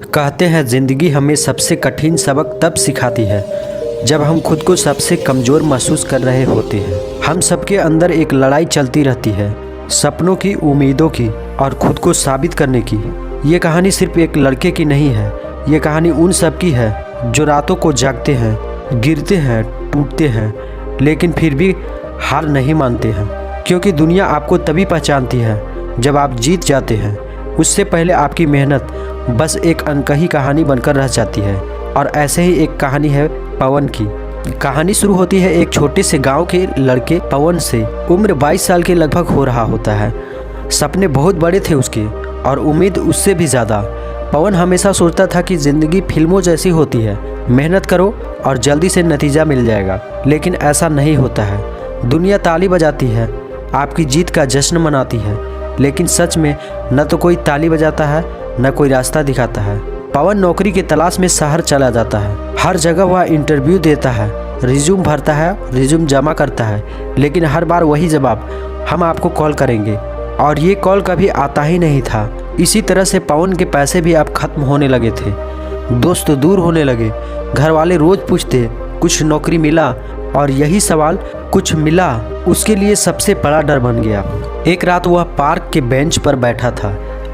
कहते हैं ज़िंदगी हमें सबसे कठिन सबक तब सिखाती है जब हम खुद को सबसे कमज़ोर महसूस कर रहे होते हैं। हम सबके अंदर एक लड़ाई चलती रहती है, सपनों की, उम्मीदों की और खुद को साबित करने की। ये कहानी सिर्फ एक लड़के की नहीं है, ये कहानी उन सब की है जो रातों को जागते हैं, गिरते हैं, टूटते हैं, लेकिन फिर भी हार नहीं मानते हैं। क्योंकि दुनिया आपको तभी पहचानती है जब आप जीत जाते हैं। उससे पहले आपकी मेहनत बस एक अनकही कहानी बनकर रह जाती है। और ऐसे ही एक कहानी है पवन की। कहानी शुरू होती है एक छोटे से गांव के लड़के पवन से। उम्र 22 साल के लगभग हो रहा होता है। सपने बहुत बड़े थे उसके और उम्मीद उससे भी ज़्यादा। पवन हमेशा सोचता था कि ज़िंदगी फिल्मों जैसी होती है, मेहनत करो और जल्दी से नतीजा मिल जाएगा। लेकिन ऐसा नहीं होता है। दुनिया ताली बजाती है, आपकी जीत का जश्न मनाती है, लेकिन सच में न तो कोई ताली बजाता है न कोई रास्ता दिखाता है। पवन नौकरी की तलाश में शहर चला जाता है। हर जगह वह इंटरव्यू देता है, रिज्यूम भरता है, रिज्यूम जमा करता है, लेकिन हर बार वही जवाब, हम आपको कॉल करेंगे। और ये कॉल कभी आता ही नहीं था। इसी तरह से पवन के पैसे भी अब खत्म होने लगे थे। दोस्त दूर होने लगे। घर वाले रोज़ पूछते कुछ नौकरी मिला, और यही सवाल कुछ मिला उसके लिए सबसे बड़ा डर बन गया। एक रात वह पार्क के बेंच पर बैठा था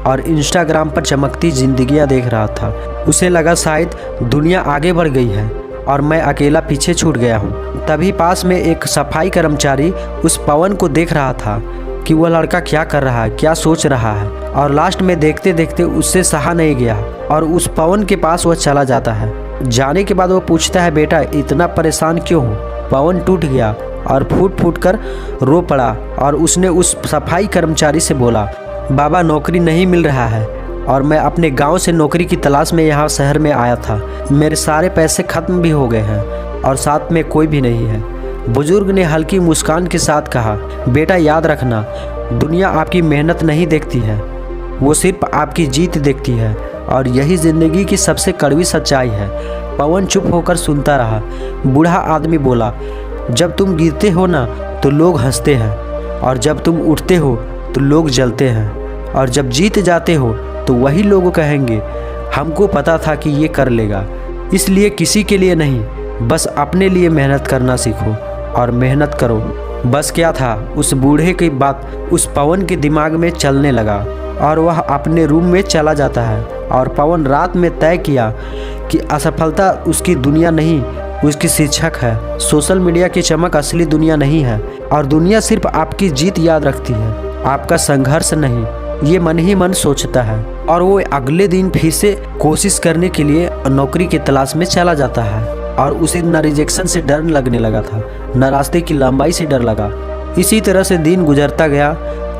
और इंस्टाग्राम पर चमकती जिंदगियां देख रहा था। उसे लगा शायद दुनिया आगे बढ़ गई है और मैं अकेला पीछे छूट गया हूँ। तभी पास में एक सफाई कर्मचारी उस पवन को देख रहा था कि वह लड़का क्या कर रहा है, क्या सोच रहा है। और लास्ट में देखते देखते उससे सहा नहीं गया और उस पवन के पास वह चला जाता है। जाने के बाद वह पूछता है, बेटा इतना परेशान क्यों हो? पवन टूट गया और फूट फूट कर रो पड़ा और उसने उस सफाई कर्मचारी से बोला, बाबा नौकरी नहीं मिल रहा है और मैं अपने गांव से नौकरी की तलाश में यहाँ शहर में आया था। मेरे सारे पैसे खत्म भी हो गए हैं और साथ में कोई भी नहीं है। बुजुर्ग ने हल्की मुस्कान के साथ कहा, बेटा याद रखना, दुनिया आपकी मेहनत नहीं देखती है, वो सिर्फ आपकी जीत देखती है। और यही ज़िंदगी की सबसे कड़वी सच्चाई है। पवन चुप होकर सुनता रहा। बूढ़ा आदमी बोला, जब तुम गिरते हो ना तो लोग हंसते हैं, और जब तुम उठते हो तो लोग जलते हैं, और जब जीत जाते हो तो वही लोग कहेंगे, हमको पता था कि ये कर लेगा। इसलिए किसी के लिए नहीं, बस अपने लिए मेहनत करना सीखो और मेहनत करो। बस क्या था, उस बूढ़े की बात उस पवन के दिमाग में चलने लगा और वह अपने रूम में चला जाता है। और पवन रात में तय किया कि असफलता उसकी दुनिया नहीं, उसकी शिक्षक है। सोशल मीडिया की चमक असली दुनिया नहीं है, और दुनिया सिर्फ आपकी जीत याद रखती है, आपका संघर्ष नहीं। ये मन ही मन सोचता है। और वो अगले दिन फिर से कोशिश करने के लिए नौकरी की तलाश में चला जाता है। और उसे न रिजेक्शन से डर लगने लगा था, न रास्ते की लंबाई से डर लगा। इसी तरह से दिन गुजरता गया।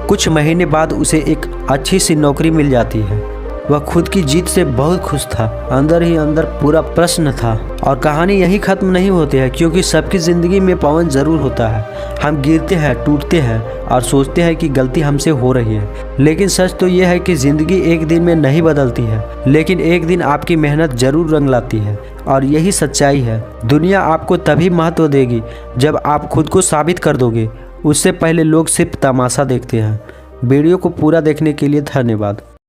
कुछ महीने बाद उसे एक अच्छी सी नौकरी मिल जाती है। वह खुद की जीत से बहुत खुश था। अंदर ही अंदर पूरा प्रश्न था। और कहानी यही खत्म नहीं होती है, क्योंकि सबकी ज़िंदगी में पवन ज़रूर होता है। हम गिरते हैं, टूटते हैं और सोचते हैं कि गलती हमसे हो रही है, लेकिन सच तो यह है कि ज़िंदगी एक दिन में नहीं बदलती है, लेकिन एक दिन आपकी मेहनत ज़रूर रंग लाती है। और यही सच्चाई है। दुनिया आपको तभी महत्व देगी जब आप खुद को साबित कर दोगे। उससे पहले लोग सिर्फ तमाशा देखते हैं। वीडियो को पूरा देखने के लिए धन्यवाद।